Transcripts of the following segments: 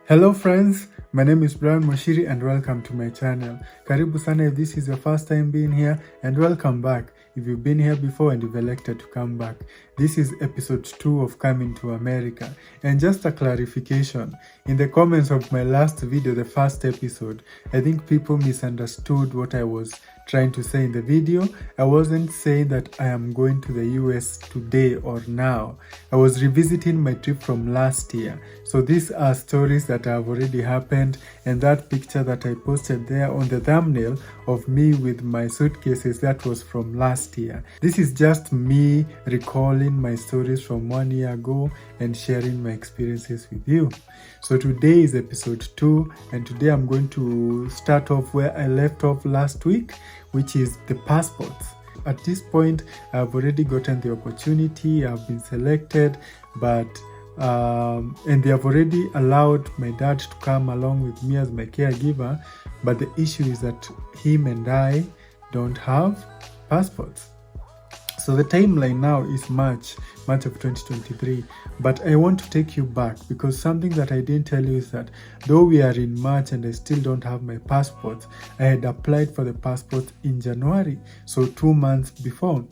Hello friends, my name is Brian Moshiri and welcome to my channel. Karibu sana if this is your first time being here, and welcome back if you've been here before and you've elected to come back. This is episode 2 of Coming to America. And just a clarification, in the comments of my last video, the first episode, I think people misunderstood what I was trying to say in the video. I wasn't saying that I am going to the US today or now. I was revisiting my trip from last year. So these are stories that have already happened, and that picture that I posted there on the thumbnail of me with my suitcases, that was from last year. This is just me recalling my stories from 1 year ago and sharing my experiences with you. So today is episode 2, and today I'm going to start off where I left off last week, which is the passports. At this point, I've already gotten the opportunity, I've been selected, but and they have already allowed my dad to come along with me as my caregiver, but the issue is that him and I don't have passports. So the timeline now is March of 2023, but I want to take you back because something that I didn't tell you is that though we are in March and I still don't have my passport, I had applied for the passport in January, so 2 months before.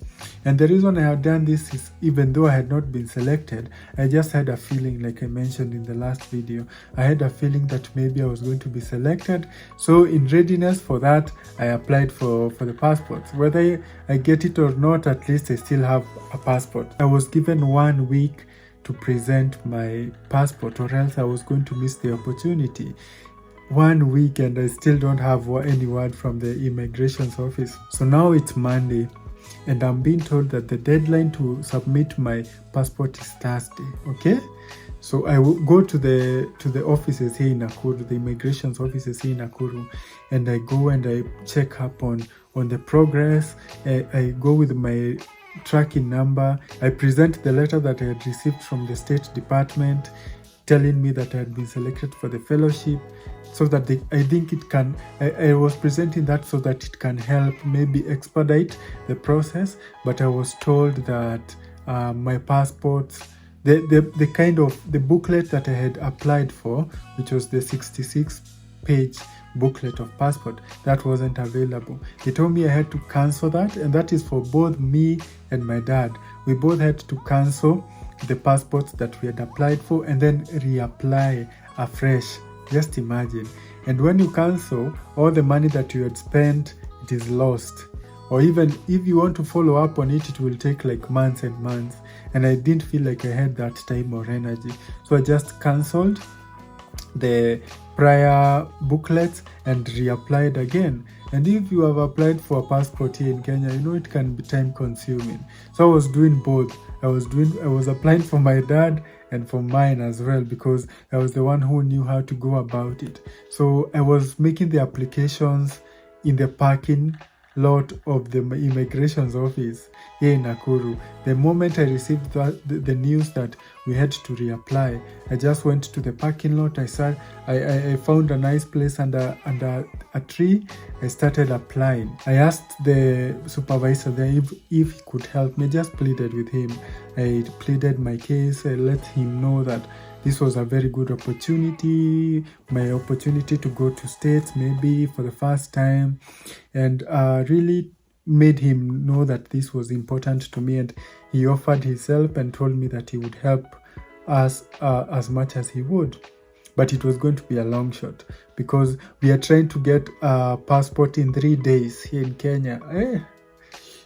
And the reason I had done this is, even though I had not been selected, I just had a feeling, like I mentioned in the last video, I had a feeling that maybe I was going to be selected. So in readiness for that, I applied for the passports. Whether I get it or not, at least I still have a passport. I was given 1 week to present my passport, or else I was going to miss the opportunity. 1 week and I still don't have any word from the immigration's office. So now it's Monday and I'm being told that the deadline to submit my passport is Thursday. Okay, so I will go to the offices here in Nakuru, the immigration's offices here in Nakuru, and I go and I check up on the progress. I go with my tracking number. I present the letter that I had received from the State Department telling me that I had been selected for the fellowship, so that I think it can, I was presenting that so that it can help maybe expedite the process. But I was told that my passports, the kind of the booklet that I had applied for, which was the 66-page booklet of passport, that wasn't available. They told me I had to cancel that, and that is for both me and my dad. We both had to cancel the passports that we had applied for and then reapply afresh. Just imagine. And when you cancel, all the money that you had spent, it is lost. Or even if you want to follow up on it, it will take like months and months. And I didn't feel like I had that time or energy. So I just cancelled the prior booklets and reapplied again. And if you have applied for a passport here in Kenya, you know it can be time consuming. So I was doing both. I was applying for my dad and for mine as well, because I was the one who knew how to go about it. So I was making the applications in the parking lot of the immigration's office here in Nakuru. The moment I received the news that we had to reapply, I just went to the parking lot. I found a nice place under a tree. I started applying. I asked the supervisor there if he could help me. Just pleaded with him. I pleaded my case. I let him know that this was a very good opportunity, my opportunity to go to States maybe for the first time, and really made him know that this was important to me. And he offered his help and told me that he would help us as much as he would. But it was going to be a long shot, because we are trying to get a passport in 3 days here in Kenya.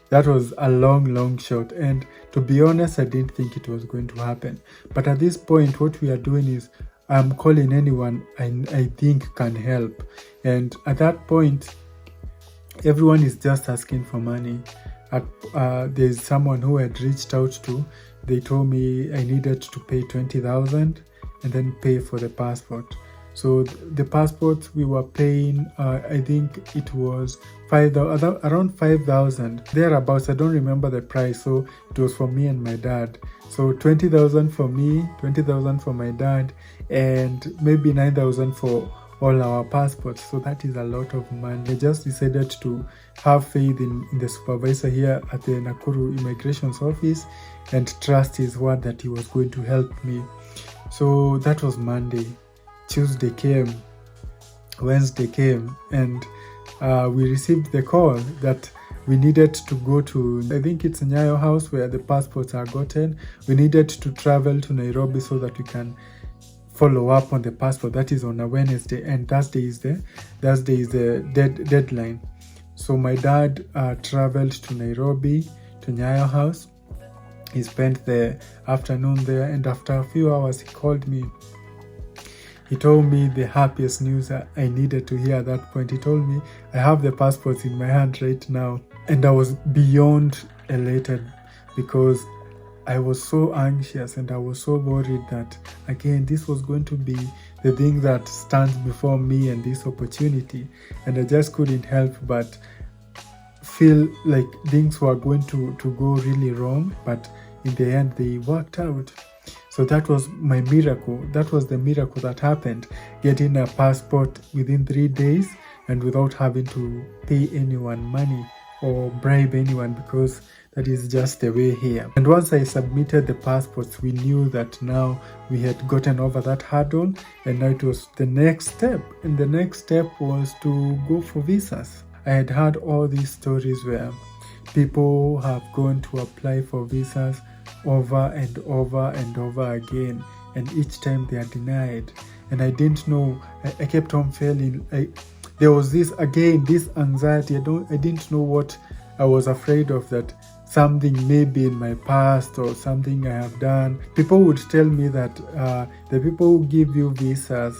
That was a long shot, and to be honest, I didn't think it was going to happen. But at this point, what we are doing is I'm calling anyone I think can help. And at that point, everyone is just asking for money. There's someone who had reached out to. They told me I needed to pay 20,000 and then pay for the passport. So the passports we were paying, I think it was around 5,000 thereabouts. I don't remember the price. So it was for me and my dad. So 20,000 for me, 20,000 for my dad, and maybe 9,000 for all our passports. So that is a lot of money. I just decided to have faith in the supervisor here at the Nakuru Immigration's office and trust his word that he was going to help me. So that was Monday. Tuesday came, Wednesday came, and we received the call that we needed to go to, I think it's Nyayo House where the passports are gotten. We needed to travel to Nairobi so that we can follow up on the passport. That is on a Wednesday, and Thursday is the deadline. So my dad traveled to Nairobi, to Nyayo House. He spent the afternoon there, and after a few hours he called me. He told me the happiest news I needed to hear at that point. He told me, I have the passports in my hand right now. And I was beyond elated because I was so anxious and I was so worried that, again, this was going to be the thing that stands before me and this opportunity. And I just couldn't help but feel like things were going to go really wrong. But in the end, they worked out. So that was my miracle. That was the miracle that happened, getting a passport within 3 days and without having to pay anyone money or bribe anyone, because that is just the way here. And once I submitted the passports, we knew that now we had gotten over that hurdle, and now it was the next step. And the next step was to go for visas. I had heard all these stories where people have gone to apply for visas over and over and over again, and each time they are denied. And I didn't know, I kept on failing. There was this anxiety. I didn't know what I was afraid of, that something may be in my past or something I have done. People would tell me that the people who give you visas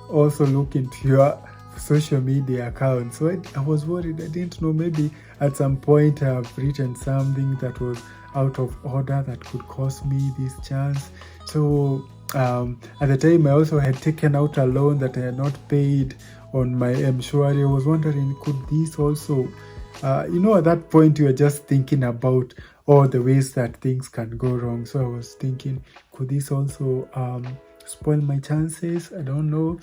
also look into your social media account. So I was worried. I didn't know, maybe at some point I have written something that was out of order that could cost me this chance. So at the time I also had taken out a loan that I had not paid on my M-Shwari. I was wondering, could this also, at that point you are just thinking about all the ways that things can go wrong. So I was thinking, could this also spoil my chances? I don't know.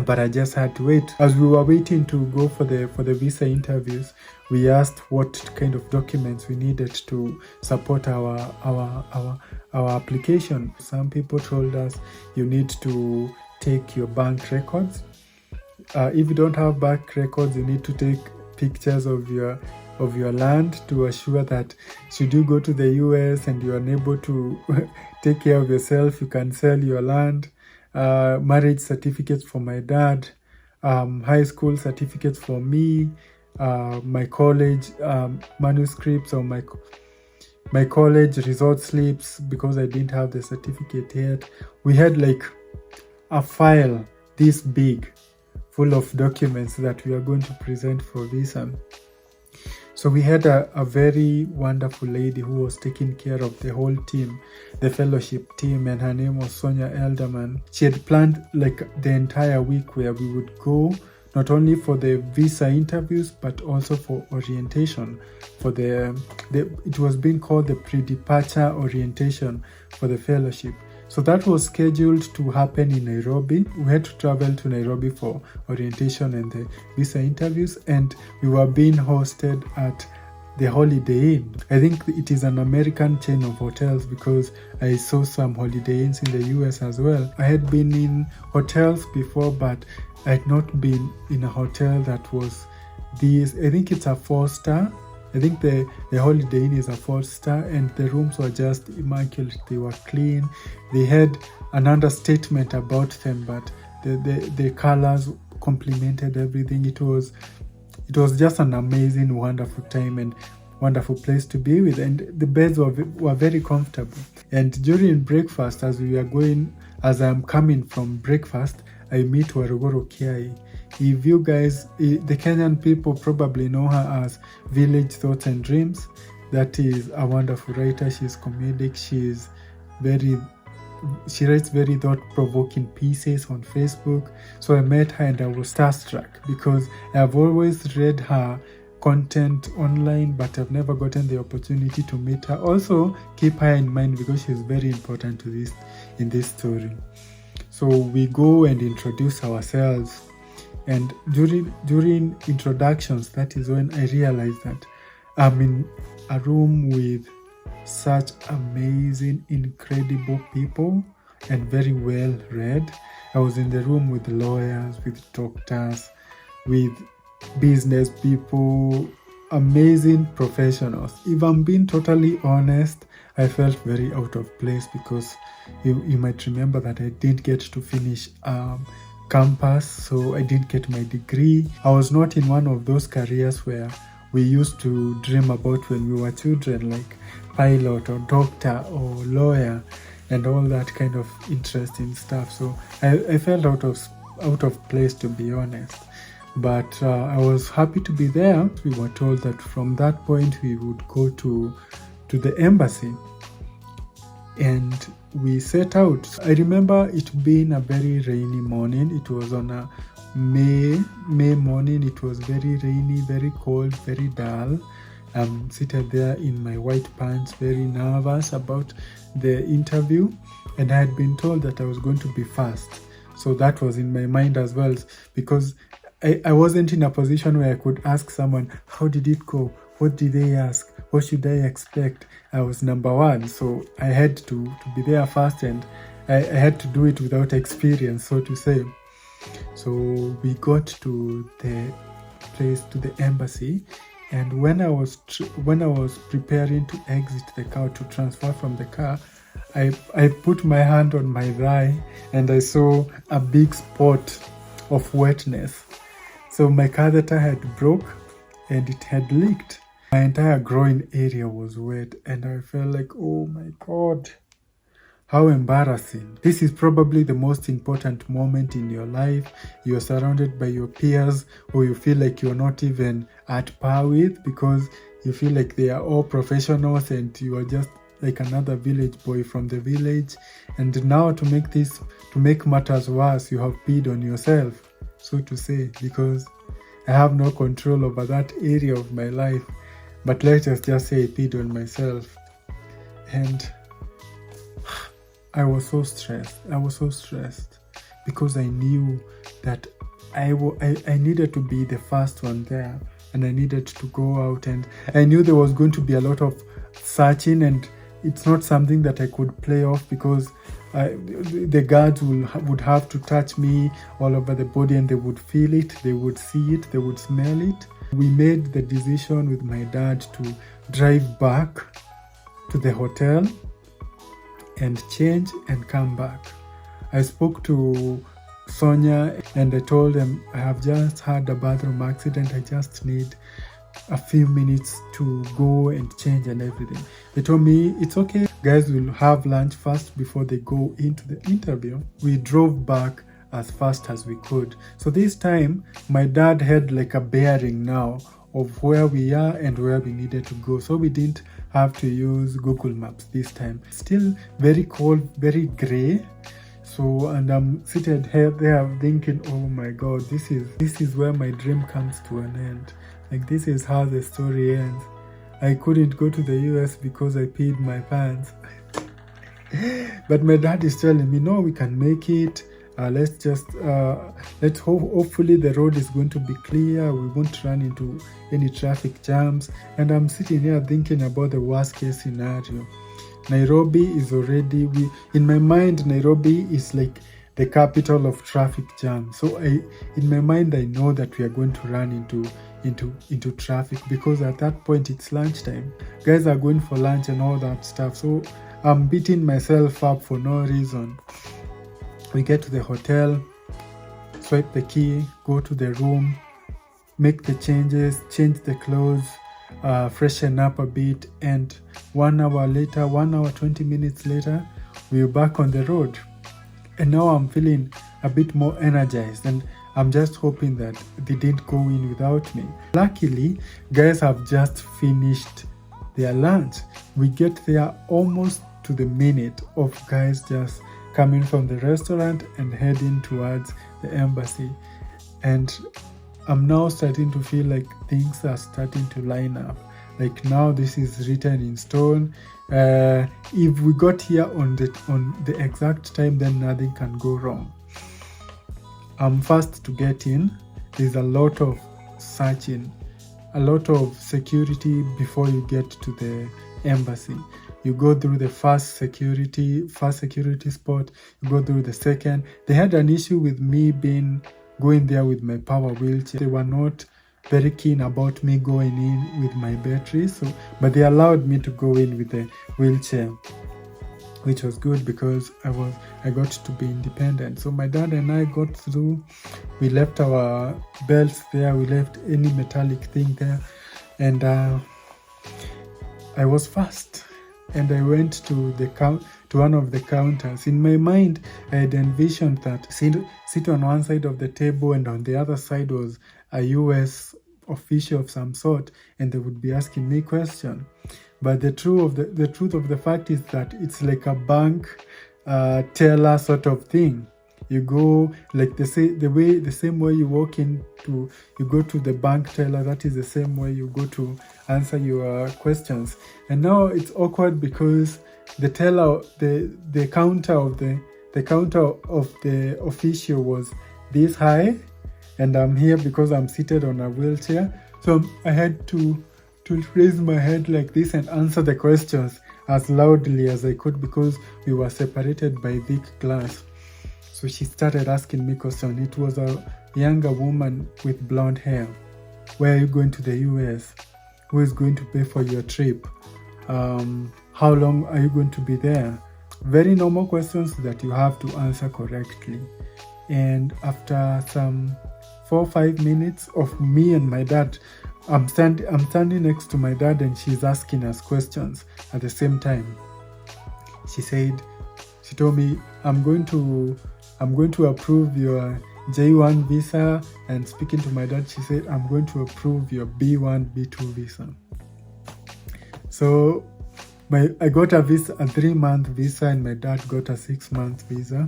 But I just had to wait. As we were waiting to go for the visa interviews, we asked what kind of documents we needed to support our application. Some people told us you need to take your bank records. If you don't have bank records, you need to take pictures of your land to assure that should you go to the US and you are unable to take care of yourself, you can sell your land. Marriage certificates for my dad, high school certificates for me, my college manuscripts, or my college result slips, because I didn't have the certificate yet. We had like a file this big full of documents that we are going to present for visa. So we had a very wonderful lady who was taking care of the whole team, the fellowship team, and her name was Sonia Elderman. She had planned like the entire week where we would go, not only for the visa interviews, but also for orientation, for it was being called the pre-departure orientation for the fellowship. So that was scheduled to happen in Nairobi. We had to travel to Nairobi for orientation and the visa interviews, and we were being hosted at the Holiday Inn. I think it is an American chain of hotels, because I saw some Holiday Inns in the US as well. I had been in hotels before, but I had not been in a hotel that was this. I think it's a 4-star. I think the Holiday Inn is a 4-star, and the rooms were just immaculate. They were clean. They had an understatement about them, but the colors complemented everything. It was just an amazing, wonderful time and wonderful place to be with, and the beds were very comfortable. And during breakfast, as I'm coming from breakfast, I meet Waruguru Kiai. If you guys, the Kenyan people probably know her as Village Thoughts and Dreams. That is a wonderful writer. She's comedic. She writes very thought-provoking pieces on Facebook. So I met her and I was starstruck, because I've always read her content online, but I've never gotten the opportunity to meet her. Also, keep her in mind, because she's very important to this in this story. So we go and introduce ourselves. And during introductions, that is when I realized that I'm in a room with such amazing, incredible people. and very well read. I was in the room with lawyers, with doctors, with business people, amazing professionals. If I'm being totally honest, I felt very out of place because you might remember that I didn't get to finish campus, so I didn't get my degree. I was not in one of those careers where we used to dream about when we were children, like pilot or doctor or lawyer and all that kind of interesting stuff. So I felt out of place, to be honest. But I was happy to be there. We were told that from that point we would go to the embassy, and we set out. I remember it being a very rainy morning. It was on a May morning. It was very rainy, very cold, very dull. I'm seated there in my white pants, very nervous about the interview, and I had been told that I was going to be first. So that was in my mind as well, because I wasn't in a position where I could ask someone, how did it go? What did they ask? What should I expect? I was number one, so I had to be there first, and I had to do it without experience, so to say. So we got to the place, to the embassy, and when I was preparing to exit the car, to transfer from the car, I put my hand on my thigh and I saw a big spot of wetness. So my catheter had broke and it had leaked. My entire groin area was wet, and I felt like, oh my God, how embarrassing. This is probably the most important moment in your life. You're surrounded by your peers who you feel like you're not even at par with, because you feel like they are all professionals and you are just like another village boy from the village. And now to make matters worse, you have peed on yourself, so to say, because I have no control over that area of my life. But let us just say I peed on myself. And I was so stressed because I knew that I needed to be the first one there, and I needed to go out, and I knew there was going to be a lot of searching, and it's not something that I could play off, because the guards would have to touch me all over the body, and they would feel it, they would see it, they would smell it. We made the decision with my dad to drive back to the hotel and change and come back. I spoke to Sonia and I told them, I have just had a bathroom accident. I just need a few minutes to go and change and everything. They told me, it's okay, guys will have lunch first before they go into the interview. We drove back as fast as we could. So this time, my dad had like a bearing now of where we are and where we needed to go. So we didn't have to use Google Maps this time. Still very cold, very gray. So, and I'm seated here there thinking, oh my God, this is where my dream comes to an end. Like, this is how the story ends. I couldn't go to the US because I peed my pants. But my dad is telling me, no, we can make it. Let's hopefully the road is going to be clear. We won't run into any traffic jams. And I'm sitting here thinking about the worst case scenario. Nairobi is already, in my mind, Nairobi is like the capital of traffic jam. So in my mind, I know that we are going to run into traffic, because at that point it's lunchtime. Guys are going for lunch and all that stuff. So I'm beating myself up for no reason. We get to the hotel, swipe the key, go to the room, make the changes, change the clothes, freshen up a bit, and 1 hour later, 1 hour 20 minutes later, we're back on the road. And now I'm feeling a bit more energized, and I'm just hoping that they didn't go in without me. Luckily, guys have just finished their lunch. We get there almost to the minute of guys just coming from the restaurant and heading towards the embassy. And I'm now starting to feel like things are starting to line up. Like, now this is written in stone. If we got here on the exact time, then nothing can go wrong. I'm first to get in. There's a lot of searching, a lot of security before you get to the embassy. You go through the first security spot, you go through the second. They had an issue with me going there with my power wheelchair. They were not very keen about me going in with my battery, but they allowed me to go in with the wheelchair, which was good because I got to be independent. So my dad and I got through. We left our belts there, we left any metallic thing there, and I was fast. And I went to one of the counters. In my mind, I had envisioned that sit on one side of the table, and on the other side was a US official of some sort, and they would be asking me questions. But the truth of the fact is that it's like a bank teller sort of thing. You go like the same way you you go to the bank teller. That is the same way you go to answer your questions. And now it's awkward because the teller, the counter of the official was this high, and I'm here because I'm seated on a wheelchair. So I had to raise my head like this and answer the questions as loudly as I could because we were separated by thick glass. So she started asking me questions. It was a younger woman with blonde hair. Where are you going to the US? Who is going to pay for your trip? How long are you going to be there? Very normal questions that you have to answer correctly. And after some 4 or 5 minutes of me and my dad, I'm standing next to my dad, and she's asking us questions at the same time. She told me, I'm going to approve your J1 visa, and speaking to my dad, she said, I'm going to approve your B1, B2 visa. So I got a 3-month visa, and my dad got a 6-month visa,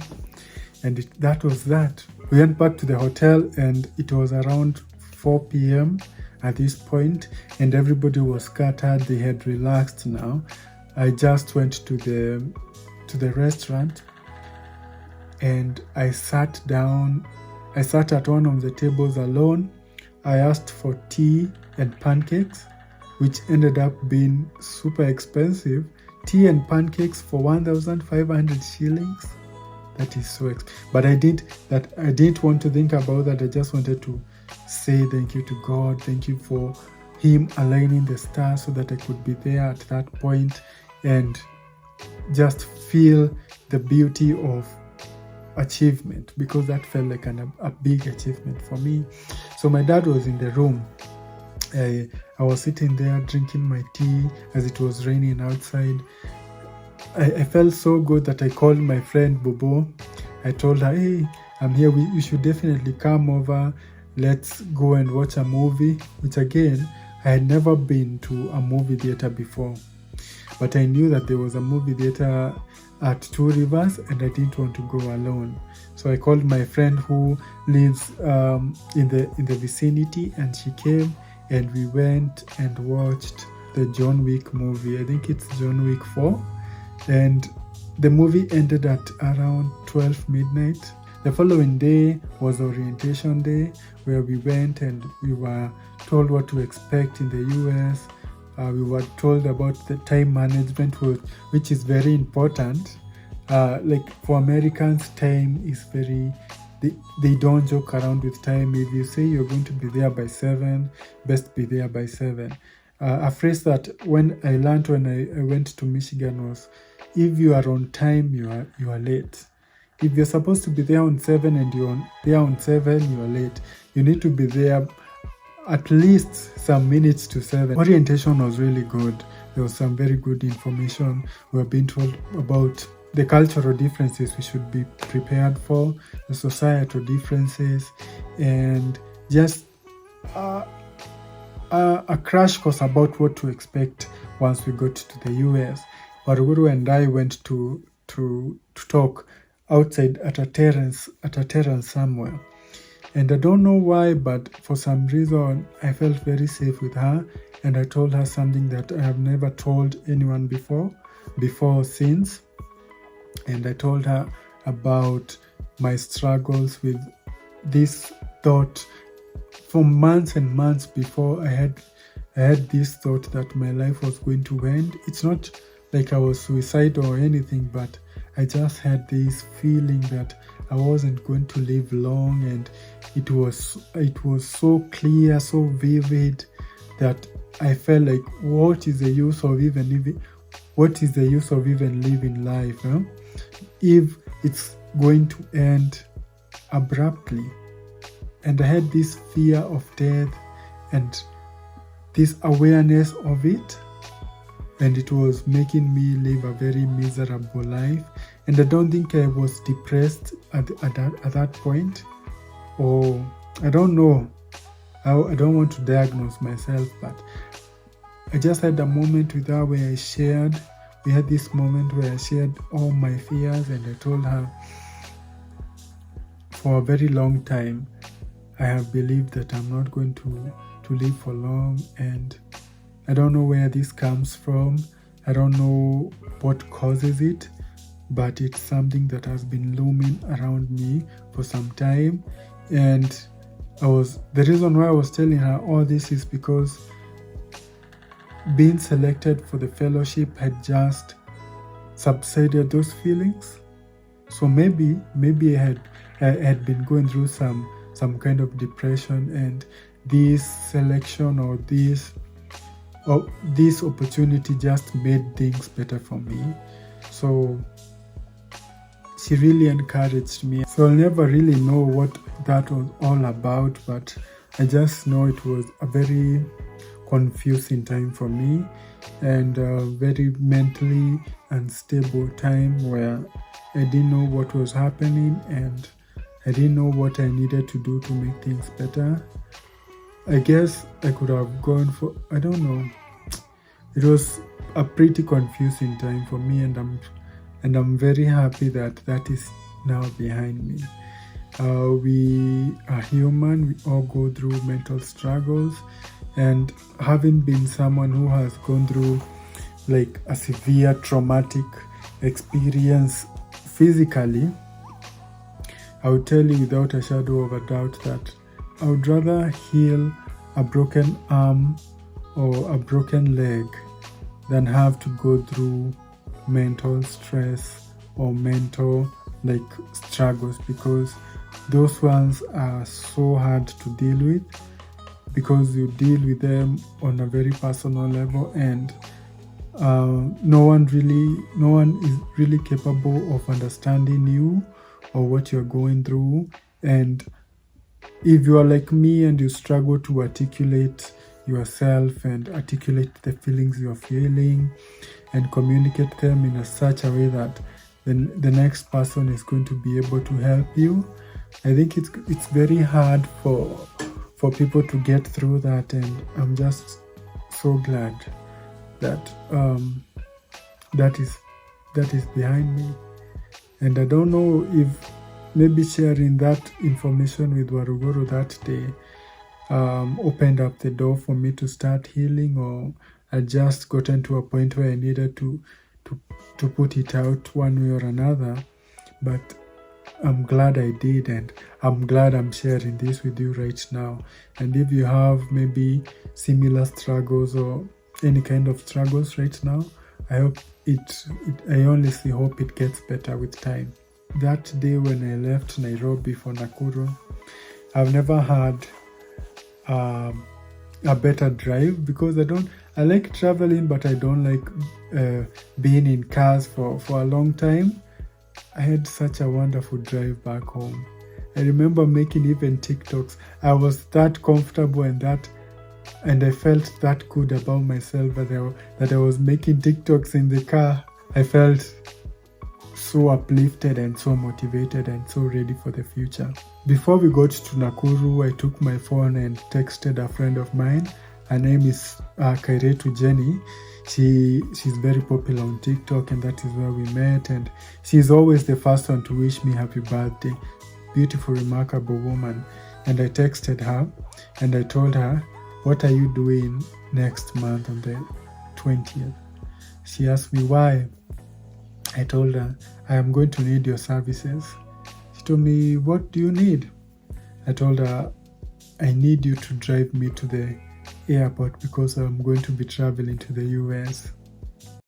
and that was that. We went back to the hotel, and it was around 4 p.m. at this point, and everybody was scattered. They had relaxed now. I just went to the restaurant, and I sat down. I sat at one of the tables alone. I asked for tea and pancakes, which ended up being super expensive. Tea and pancakes for 1,500 shillings. That is so expensive. But I didn't want to think about that. I just wanted to say thank you to God. Thank you for Him aligning the stars so that I could be there at that point and just feel the beauty of achievement, because that felt like a big achievement for me. So my dad was in the room. I was sitting there drinking my tea as it was raining outside. I felt so good that I called my friend Bobo. I told her, hey, I'm here. You should definitely come over. Let's go and watch a movie, which again, I had never been to a movie theater before. But I knew that there was a movie theater at Two Rivers, and I didn't want to go alone. So I called my friend who lives in the vicinity, and she came, and we went and watched the John Wick movie. I think it's John Wick 4. And the movie ended at around 12 midnight. The following day was orientation day, where we went and we were told what to expect in the US. We were told about the time management, which is very important. Like for Americans, time is they don't joke around with time. If you say you're going to be there by 7, best be there by 7. A phrase that I learned when I went to Michigan was, if you are on time, you are late. If you're supposed to be there on 7 and you're there on 7, you are late. You need to be there at least some minutes to 7. Orientation was really good. There was some very good information. We were being told about the cultural differences we should be prepared for, the societal differences, and just a crash course about what to expect once we got to the US. Waruguru and I went to talk outside at a terrace somewhere. And I don't know why, but for some reason, I felt very safe with her. And I told her something that I have never told anyone before since. And I told her about my struggles with this thought. For months and months before, I had this thought that my life was going to end. It's not like I was suicidal or anything, but I just had this feeling that I wasn't going to live long, and it was so clear, so vivid, that I felt like, what is the use of even living life, huh? If it's going to end abruptly. And I had this fear of death and this awareness of it, and it was making me live a very miserable life. And I don't think I was depressed at that point, or I don't know. I don't want to diagnose myself, but I just had a moment with her where we had this moment where I shared all my fears, and I told her, for a very long time, I have believed that I'm not going to live for long, and I don't know where this comes from. I don't know what causes it, but it's something that has been looming around me for some time. And the reason why I was telling her all this is because being selected for the fellowship had just subsided those feelings. So maybe I had been going through some kind of depression, and this selection or this opportunity just made things better for me. So she really encouraged me. So I'll never really know what that was all about, but I just know it was a very confusing time for me, and a very mentally unstable time where I didn't know what was happening, and I didn't know what I needed to do to make things better. I guess I could have gone for, I don't know. It was a pretty confusing time for me, and I'm very happy that is now behind me. We are human, we all go through mental struggles, and having been someone who has gone through like a severe traumatic experience physically, I would tell you without a shadow of a doubt that I would rather heal a broken arm or a broken leg than have to go through mental stress or mental struggles, because those ones are so hard to deal with, because you deal with them on a very personal level, and no one is really capable of understanding you or what you're going through. And if you are like me and you struggle to articulate yourself and articulate the feelings you're feeling and communicate them in such a way that the next person is going to be able to help you, I think it's very hard for people to get through that. And I'm just so glad that that is behind me. And I don't know if maybe sharing that information with Warugoro that day opened up the door for me to start healing, or I just gotten to a point where I needed to put it out one way or another. But I'm glad I did, and I'm glad I'm sharing this with you right now. And if you have maybe similar struggles or any kind of struggles right now, I hope I honestly hope it gets better with time. That day when I left Nairobi for Nakuru, I've never had a better drive, because I like traveling, but I don't like being in cars for a long time. I had such a wonderful drive back home. I remember making even TikToks. I was that comfortable and I felt that good about myself that I was making TikToks in the car. I felt so uplifted and so motivated and so ready for the future. Before we got to Nakuru, I took my phone and texted a friend of mine. Her name is Kairetu Jenny. She's very popular on TikTok, and that is where we met, and she's always the first one to wish me happy birthday. Beautiful, remarkable woman. And I texted her and I told her, what are you doing next month on the 20th? She asked me why. I told her, I am going to need your services. She told me, what do you need? I told her, I need you to drive me to the airport because I'm going to be traveling to the US.